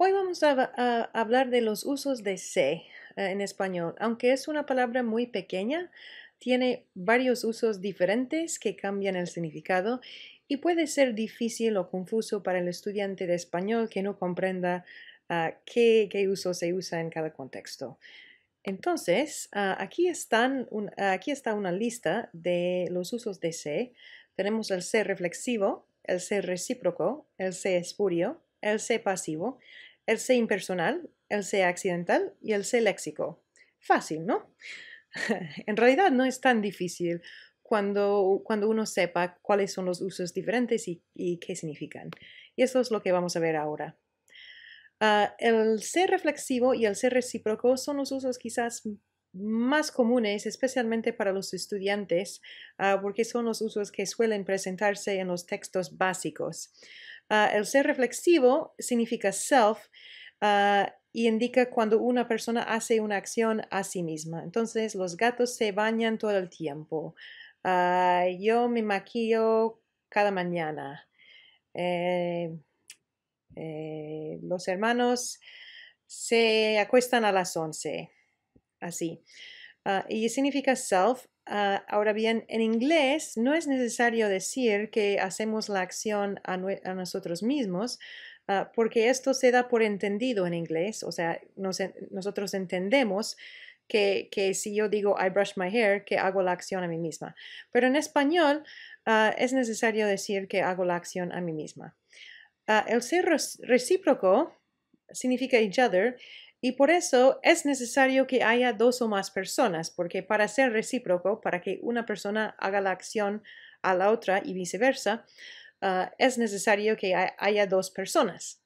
Hoy vamos a hablar de los usos de se en español. Aunque es una palabra muy pequeña, tiene varios usos diferentes que cambian el significado y puede ser difícil o confuso para el estudiante de español que no comprenda qué uso se usa en cada contexto. Entonces, aquí está una lista de los usos de se. Tenemos el se reflexivo, el se recíproco, el se espurio, el se pasivo, el se impersonal, el se accidental y el se léxico. Fácil, ¿no? En realidad no es tan difícil cuando uno sepa cuáles son los usos diferentes y qué significan. Y eso es lo que vamos a ver ahora. El ser reflexivo y el ser recíproco son los usos quizás más comunes, especialmente para los estudiantes, porque son los usos que suelen presentarse en los textos básicos. El ser reflexivo significa self y indica cuando una persona hace una acción a sí misma. Entonces, los gatos se bañan todo el tiempo. Yo me maquillo cada mañana. Eh, los hermanos se acuestan a las 11, así. Y significa self. Ahora bien, en inglés no es necesario decir que hacemos la acción a nosotros mismos, porque esto se da por entendido en inglés. O sea, nosotros entendemos que si yo digo I brush my hair, que hago la acción a mí misma. Pero en español es necesario decir que hago la acción a mí misma. El ser recíproco significa each other y por eso es necesario que haya dos o más personas, porque para ser recíproco, para que una persona haga la acción a la otra y viceversa, es necesario que haya dos personas.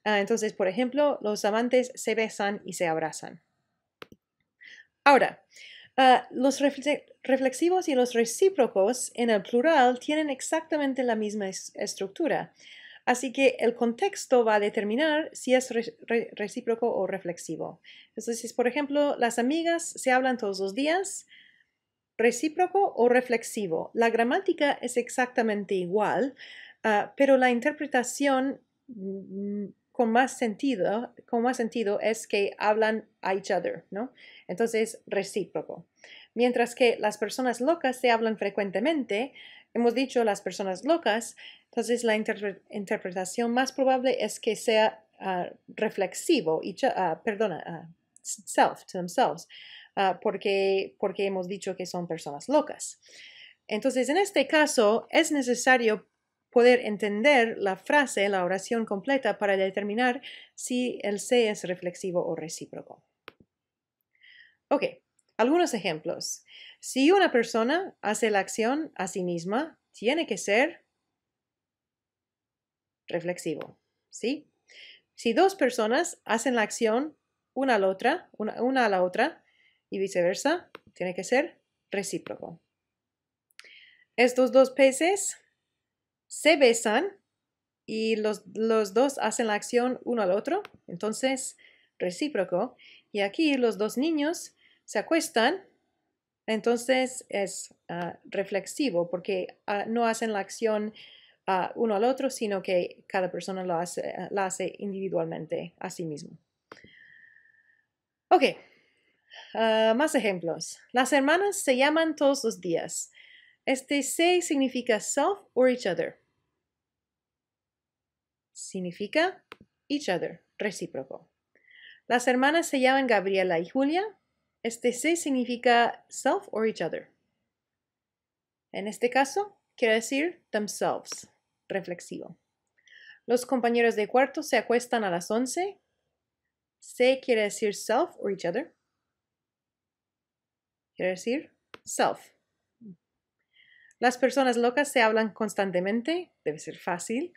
Entonces, por ejemplo, los amantes se besan y se abrazan. Ahora, los reflexivos y los recíprocos en el plural tienen exactamente la misma estructura. Así que el contexto va a determinar si es recíproco o reflexivo. Entonces, por ejemplo, las amigas se hablan todos los días, recíproco o reflexivo. La gramática es exactamente igual, pero la interpretación con más sentido es que hablan a each other, ¿no? Entonces, recíproco. Mientras que las personas locas se hablan frecuentemente, hemos dicho las personas locas, entonces la interpretación más probable es que sea reflexivo, self, to themselves, porque hemos dicho que son personas locas. Entonces, en este caso, es necesario poder entender la frase, la oración completa para determinar si el se es reflexivo o recíproco. Ok, algunos ejemplos. Si una persona hace la acción a sí misma, tiene que ser reflexivo, ¿sí? Si dos personas hacen la acción una a la otra y viceversa, tiene que ser recíproco. Estos dos peces se besan y los dos hacen la acción uno al otro, entonces recíproco. Y aquí los dos niños se acuestan, entonces es reflexivo porque no hacen la acción uno al otro, sino que cada persona la hace individualmente a sí mismo. Ok, más ejemplos. Las hermanas se llaman todos los días. Este se significa self or each other. Significa each other, recíproco. Las hermanas se llaman Gabriela y Julia. Este se significa self or each other. En este caso, quiere decir themselves, reflexivo. Los compañeros de cuarto se acuestan a las 11. Se quiere decir self or each other. Quiere decir self. Las personas locas se hablan constantemente. Debe ser fácil.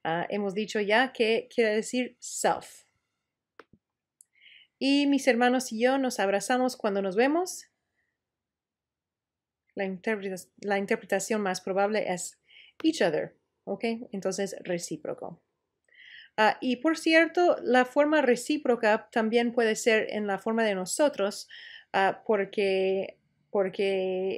Hemos dicho ya que quiere decir self. Y mis hermanos y yo nos abrazamos cuando nos vemos. La interpretación más probable es each other, ¿ok? Entonces, recíproco. Y por cierto, la forma recíproca también puede ser en la forma de nosotros, porque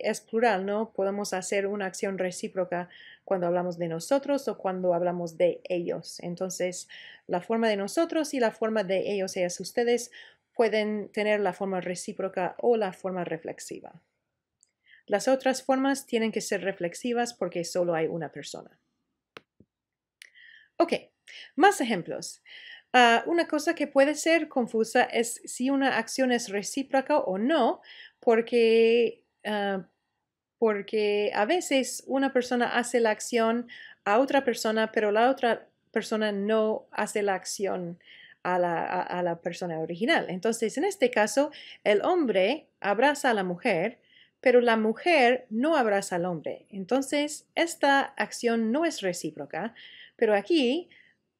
es plural, ¿no? Podemos hacer una acción recíproca cuando hablamos de nosotros o cuando hablamos de ellos. Entonces, la forma de nosotros y la forma de ellos, ellas, ustedes pueden tener la forma recíproca o la forma reflexiva. Las otras formas tienen que ser reflexivas porque solo hay una persona. Ok, más ejemplos. Una cosa que puede ser confusa es si una acción es recíproca o no, porque a veces una persona hace la acción a otra persona, pero la otra persona no hace la acción a la persona original. Entonces, en este caso, el hombre abraza a la mujer, pero la mujer no abraza al hombre. Entonces, esta acción no es recíproca, pero aquí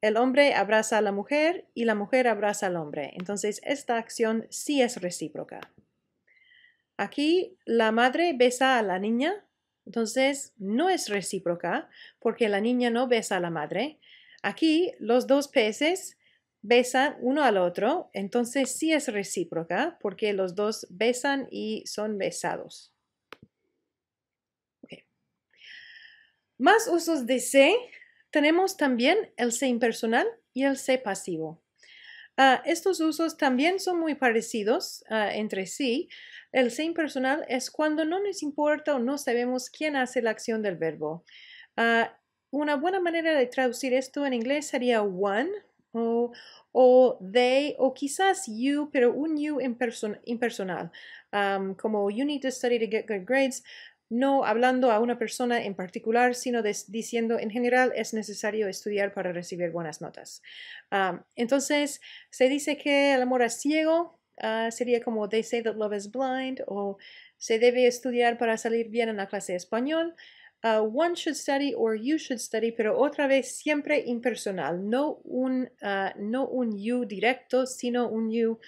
el hombre abraza a la mujer y la mujer abraza al hombre. Entonces, esta acción sí es recíproca. Aquí la madre besa a la niña, entonces no es recíproca porque la niña no besa a la madre. Aquí los dos peces besan uno al otro, entonces sí es recíproca porque los dos besan y son besados. Okay. Más usos de se. Tenemos también el se impersonal y el se pasivo. Estos usos también son muy parecidos entre sí. El se impersonal es cuando no nos importa o no sabemos quién hace la acción del verbo. Una buena manera de traducir esto en inglés sería one o they o quizás you, pero un you impersonal. Como you need to study to get good grades. No hablando a una persona en particular, sino diciendo en general es necesario estudiar para recibir buenas notas. Entonces, se dice que el amor es ciego, sería como they say that love is blind, o se debe estudiar para salir bien en la clase de español. One should study or you should study, pero otra vez siempre impersonal, no un you directo, sino un you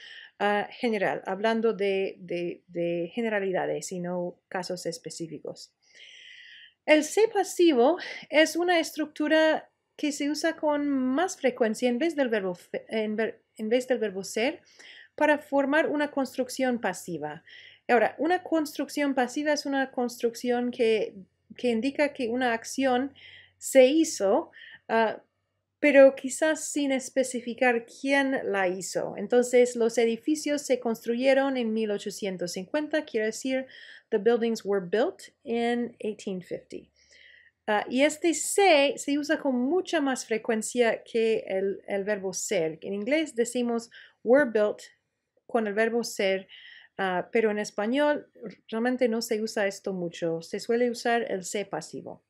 general, hablando de generalidades y no casos específicos. El se pasivo es una estructura que se usa con más frecuencia en vez del verbo ser para formar una construcción pasiva. Ahora, una construcción pasiva es una construcción que indica que una acción se hizo, pero quizás sin especificar quién la hizo. Entonces, los edificios se construyeron en 1850, quiere decir, the buildings were built in 1850. Y este se usa con mucha más frecuencia que el verbo ser. En inglés decimos were built con el verbo ser, pero en español realmente no se usa esto mucho. Se suele usar el se pasivo.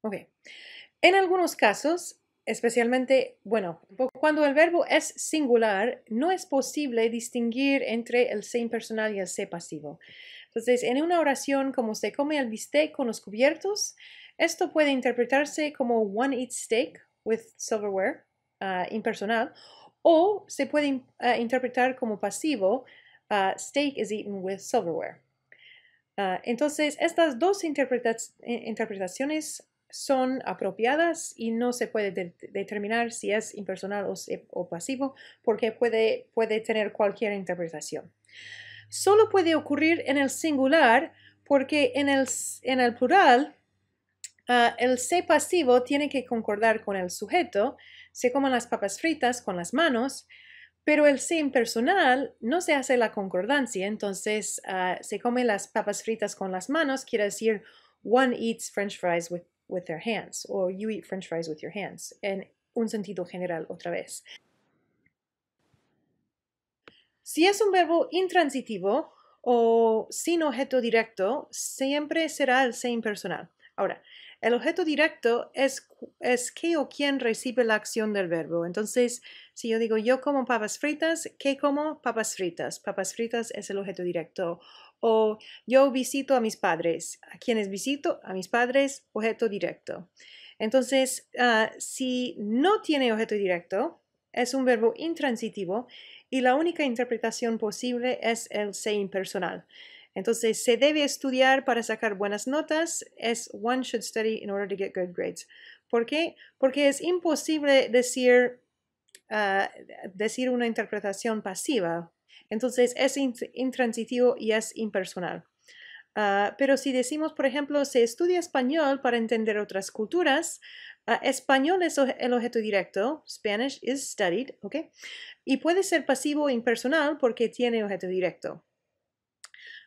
Ok. En algunos casos, especialmente, bueno, cuando el verbo es singular, no es posible distinguir entre el se impersonal y el se pasivo. Entonces, en una oración como se come el bistec con los cubiertos, esto puede interpretarse como one eats steak with silverware, impersonal, o se puede interpretar como pasivo, steak is eaten with silverware. Entonces, estas dos interpretaciones son apropiadas y no se puede determinar si es impersonal o pasivo porque puede tener cualquier interpretación. Solo puede ocurrir en el singular porque en el plural el se pasivo tiene que concordar con el sujeto, se comen las papas fritas con las manos, pero el se impersonal no se hace la concordancia, entonces se come las papas fritas con las manos, quiere decir one eats french fries with their hands, o you eat french fries with your hands, en un sentido general otra vez. Si es un verbo intransitivo o sin objeto directo, siempre será el se impersonal. Ahora, el objeto directo es qué o quién recibe la acción del verbo. Entonces, si yo digo yo como papas fritas, ¿qué como? Papas fritas. Papas fritas es el objeto directo. O yo visito a mis padres. ¿A quiénes visito? A mis padres, objeto directo. Entonces, si no tiene objeto directo, es un verbo intransitivo y la única interpretación posible es el se impersonal. Entonces, se debe estudiar para sacar buenas notas, es one should study in order to get good grades. ¿Por qué? Porque es imposible decir una interpretación pasiva. Entonces, es intransitivo y es impersonal. Pero si decimos, por ejemplo, se estudia español para entender otras culturas, español es el objeto directo, Spanish is studied, ¿ok? Y puede ser pasivo o impersonal porque tiene objeto directo.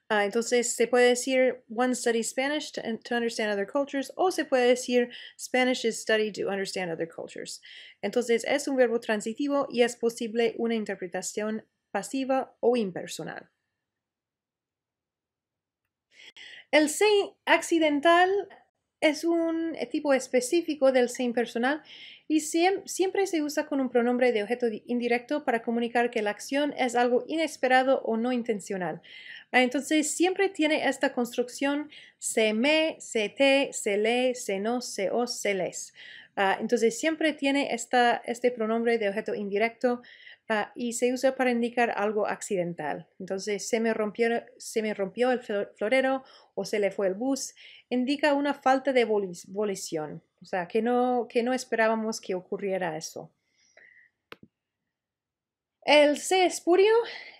Entonces se puede decir one studies Spanish to understand other cultures o se puede decir Spanish is studied to understand other cultures. Entonces es un verbo transitivo y es posible una interpretación pasiva o impersonal. El se accidental es un tipo específico del se impersonal y siempre se usa con un pronombre de objeto indirecto para comunicar que la acción es algo inesperado o no intencional. Entonces siempre tiene esta construcción se me, se te, se le, se nos, se os, se les. Entonces siempre tiene este pronombre de objeto indirecto y se usa para indicar algo accidental. Entonces se me rompió el florero o se le fue el bus, indica una falta de volición, o sea, que no esperábamos que ocurriera eso. El se espurio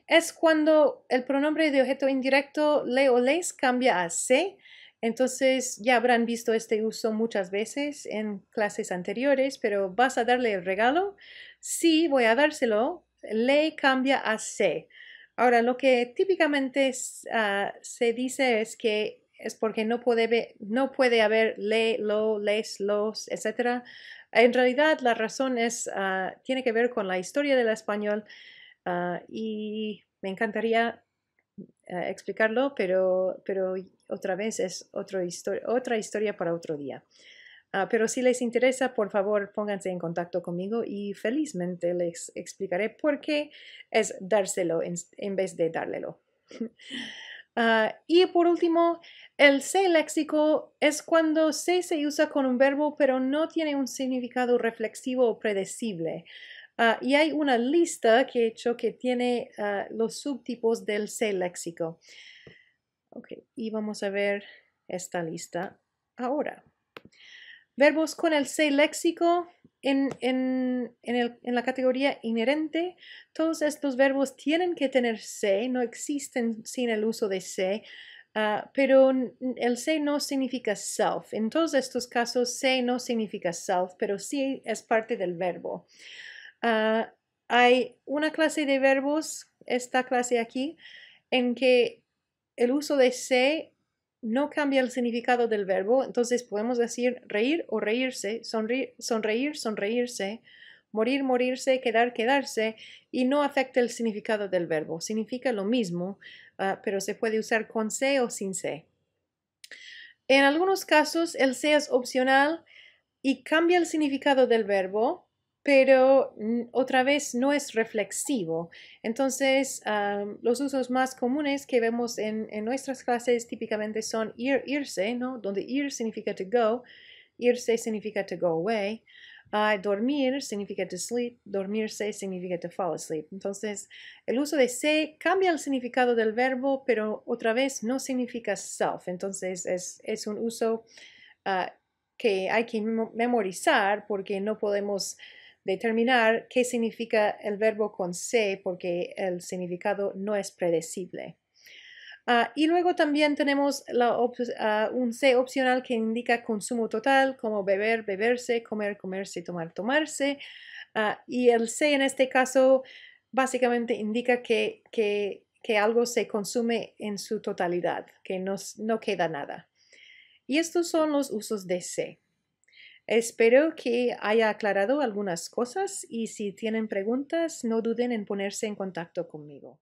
es cuando el pronombre de objeto indirecto le o les cambia a se. Entonces ya habrán visto este uso muchas veces en clases anteriores, pero ¿vas a darle el regalo? Sí, voy a dárselo. Le cambia a se. Ahora, lo que típicamente se dice es que es porque no puede haber le, lo, les, los, etc. En realidad, la razón tiene que ver con la historia del español y me encantaría explicarlo, pero otra vez es otra historia para otro día. Pero si les interesa, por favor, pónganse en contacto conmigo y felizmente les explicaré por qué es dárselo en vez de dárlelo. Y por último, el se léxico es cuando se usa con un verbo, pero no tiene un significado reflexivo o predecible. Y hay una lista que he hecho que tiene los subtipos del se léxico. Ok, y vamos a ver esta lista ahora. Verbos con el se léxico en la categoría inherente, todos estos verbos tienen que tener se, no existen sin el uso de se, pero el se no significa self. En todos estos casos, se no significa self, pero sí es parte del verbo. Hay una clase de verbos, esta clase aquí, en que el uso de se no cambia el significado del verbo, entonces podemos decir reír o reírse, sonreír, sonreírse, morir, morirse, quedar, quedarse, y no afecta el significado del verbo. Significa lo mismo, pero se puede usar con se o sin se. En algunos casos, el se es opcional y cambia el significado del verbo, pero otra vez no es reflexivo. Entonces, los usos más comunes que vemos en nuestras clases típicamente son irse, ¿no? Donde ir significa to go, irse significa to go away. Dormir significa to sleep, dormirse significa to fall asleep. Entonces, el uso de se cambia el significado del verbo, pero otra vez no significa self. Entonces, es un uso que hay que memorizar porque no podemos determinar qué significa el verbo con se porque el significado no es predecible. Y luego también tenemos un se opcional que indica consumo total, como beber, beberse, comer, comerse, tomar, tomarse. Y el se en este caso básicamente indica que algo se consume en su totalidad, que no queda nada. Y estos son los usos de se. Espero que haya aclarado algunas cosas y si tienen preguntas, no duden en ponerse en contacto conmigo.